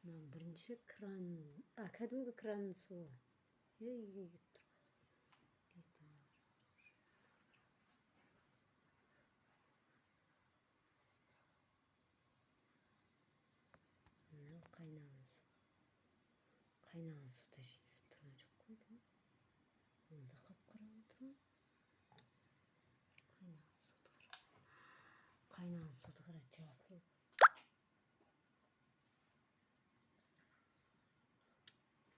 мына бірінші кран, кәдімгі кранның суы. Үйге келіп тұр. Мынау қайнаған су. Қайнаған суда жетісіп тұрған жоқ қой, да? Онда қап-қара отырған. Қайнаған суды қара. Қайнаған суды қара, жасыл.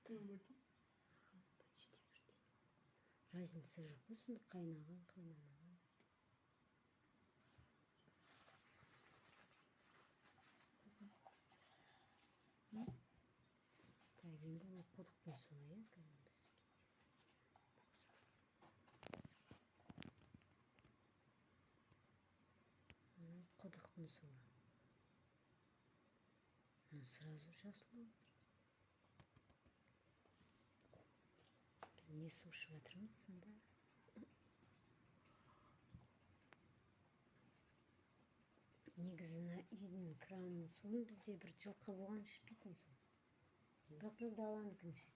Почти бірдей. Разница жоқ қой, сонда қайнаған, қайнамаған. Тайбенде ол құдықтың суы, иә, құдықтың суы. Сразу жасыл отыр. Біз не су ішіп жатырмыз сонда? Негізі үйдің кранының суын бізде бір жылқы болған ішпейтін су. Бірақ та даланыкін ішеді.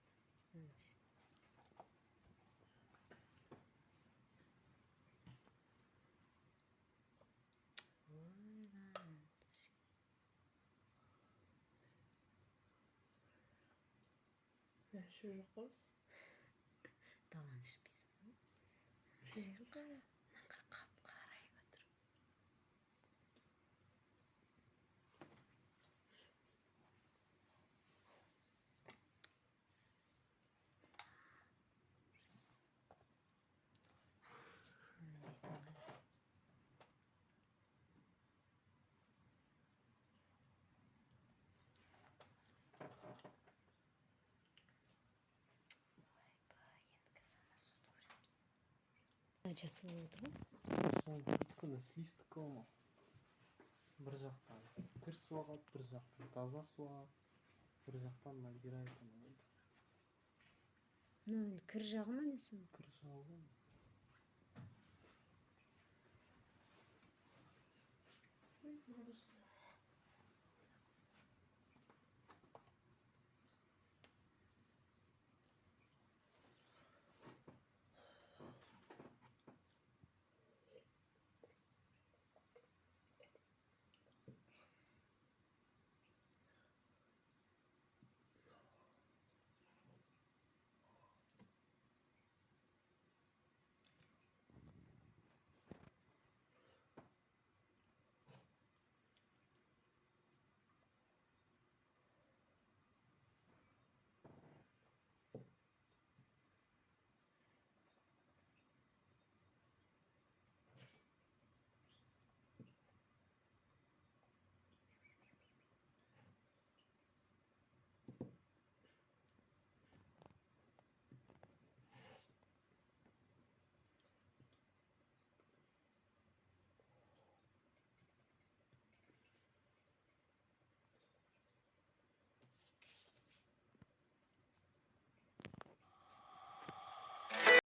Şu yok. Далан ішпейсің. Қап-қарайып отыр. Жасыл болды ғой. Соның түткіні сиістік олма. Бір жақтан кір су ағады, бір жақтан таза су ағады, бір жақтан набирает. Мынау кір жағы ма несі? Кір жағы ғой.